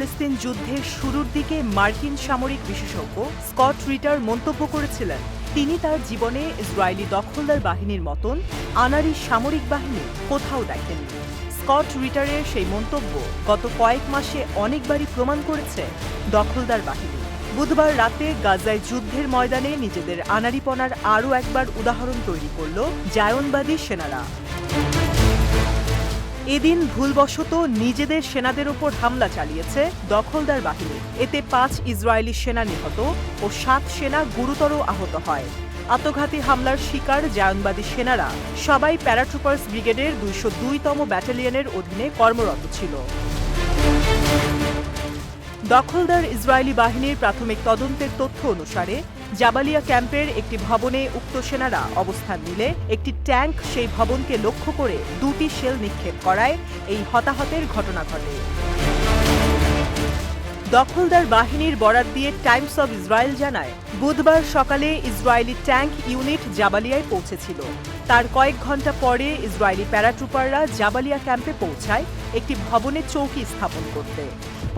ফিলিস্তিন যুদ্ধের শুরুর দিকে মার্কিন সামরিক বিশেষজ্ঞ স্কট রিটার মন্তব্য করেছিলেন, তিনি তার জীবনে ইসরায়েলি দখলদার বাহিনীর মতন আনাড়ি সামরিক বাহিনী কোথাও দেখেননি। স্কট রিটারের সেই মন্তব্য গত কয়েক মাসে অনেকবারই প্রমাণ করেছে দখলদার বাহিনী। বুধবার রাতে গাজায় যুদ্ধের ময়দানে নিজেদের আনাড়িপনার আরও একবার উদাহরণ তৈরি করল জায়নবাদী সেনারা। এদিন ভুলবশত নিজেদের সেনাদের ওপর হামলা চালিয়েছে দখলদার বাহিনী। এতে ৫ ইসরায়েলি সেনা নিহত ও ৭ সেনা গুরুতর আহত হয়। আত্মঘাতী হামলার শিকার জায়নবাদী সেনারা সবাই প্যারাট্রুপার্স ব্রিগেডের ২০২তম ব্যাটালিয়নের অধীনে কর্মরত ছিল। দখলদার ইসরায়েলি বাহিনীর প্রাথমিক তদন্তের তথ্য অনুসারে জাবালিয়া ক্যাম্পের একটি ভবনে উক্ত সেনারা অবস্থান নিলে একটি ট্যাঙ্ক সেই ভবনকে লক্ষ্য করে ২টি শেল নিক্ষেপ করায় এই হতাহতের ঘটনা ঘটে। দখলদার বাহিনীর বরাত দিয়ে টাইমস অব ইসরায়েল জানায়, বুধবার সকালে ইসরায়েলি ট্যাঙ্ক ইউনিট জাবালিয়ায় পৌঁছেছিল। তার কয়েক ঘণ্টা পরে ইসরায়েলি প্যারাট্রুপাররা জাবালিয়া ক্যাম্পে পৌঁছায় একটি ভবনে চৌকি স্থাপন করতে।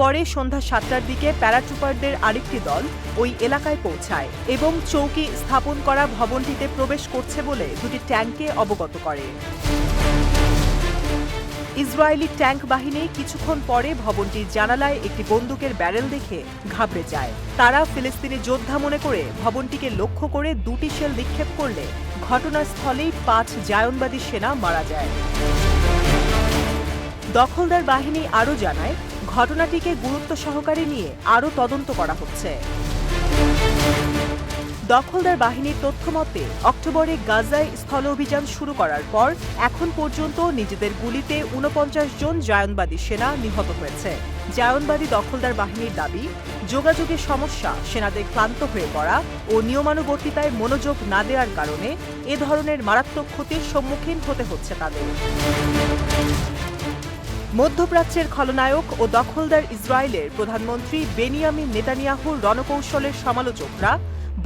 পরে সন্ধ্যা ৭টার দিকে প্যারাট্রুপারদের আরেকটি দল ওই এলাকায় পৌঁছায় এবং চৌকি স্থাপন করা ভবনটিতে প্রবেশ করছে বলে দুটি ট্যাঙ্ককে অবগত করে। ইসরায়েলি ট্যাঙ্ক বাহিনী কিছুক্ষণ পরে ভবনটির জানালায় একটি বন্দুকের ব্যারেল দেখে ঘাবড়ে যায়। তারা ফিলিস্তিনি যোদ্ধা মনে করে ভবনটিকে লক্ষ্য করে ২টি শেল নিক্ষেপ করলে ঘটনাস্থলেই ৫ জায়নবাদী সেনা মারা যায়। দখলদার বাহিনী আরও জানায়, ঘটনাটিকে গুরুত্ব সহকারে নিয়ে আরও তদন্ত করা হচ্ছে। দখলদার বাহিনীর তথ্য মতে অক্টোবরে গাজায় স্থল অভিযান শুরু করার পর এখন পর্যন্ত নিজেদের গুলিতে ৪৯ জন জায়নবাদী সেনা নিহত হয়েছে। জায়নবাদী দখলদার বাহিনীর দাবি, যোগাযোগের সমস্যা, সেনাদের ক্লান্ত হয়ে পড়া ও নিয়মানুবর্তিতায় মনোযোগ না দেওয়ার কারণে এ ধরনের মারাত্মক ক্ষতির সম্মুখীন হতে হচ্ছে তাদের। মধ্যপ্রাচ্যের খলনায়ক ও দখলদার ইসরায়েলের প্রধানমন্ত্রী বেনিয়ামিন নেতানিয়াহুর রণকৌশলের সমালোচকরা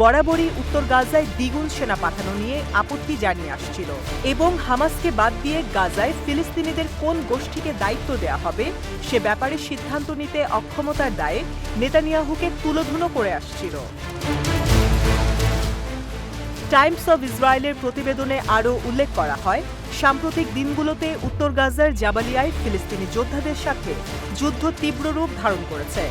বরাবরই উত্তর গাজায় দ্বিগুণ সেনা পাঠানো নিয়ে আপত্তি জানিয়ে আসছিল এবং হামাসকে বাদ দিয়ে গাজায় ফিলিস্তিনিদের কোন গোষ্ঠীকে দায়িত্ব দেওয়া হবে সে ব্যাপারে সিদ্ধান্ত নিতে অক্ষমতার দায়ে নেতানিয়াহুকে তুলোধুনো করে আসছিল। টাইমস অব ইসরায়েলের প্রতিবেদনে আরও উল্লেখ করা হয়, সাম্প্রতিক দিনগুলোতে উত্তর গাজার জাবালিয়ায় ফিলিস্তিনি যোদ্ধাদের সাথে যুদ্ধ তীব্র রূপ ধারণ করেছে।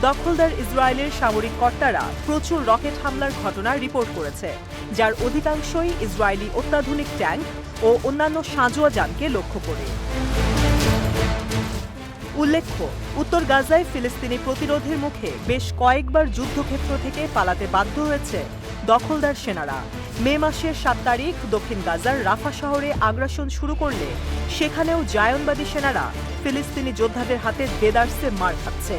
দখলদার ইসরায়েলের সামরিক কর্তারা প্রচুর রকেট হামলার ঘটনা রিপোর্ট করেছে, যার অধিকাংশই ইসরায়েলি অত্যাধুনিক ট্যাঙ্ক ও অন্যান্য সাঁজোয়া যানকে লক্ষ্য করে। উল্লেখ্য, উত্তর গাজায় ফিলিস্তিনি প্রতিরোধের মুখে বেশ কয়েকবার যুদ্ধক্ষেত্র থেকে পালাতে বাধ্য হয়েছে দখলদার সেনারা। মে মাসের ৭ তারিখ দক্ষিণ গাজার রাফা শহরে আগ্রাসন শুরু করলে সেখানেও জায়নবাদী সেনারা ফিলিস্তিনি যোদ্ধাদের হাতে দেদারসে মার খাচ্ছে।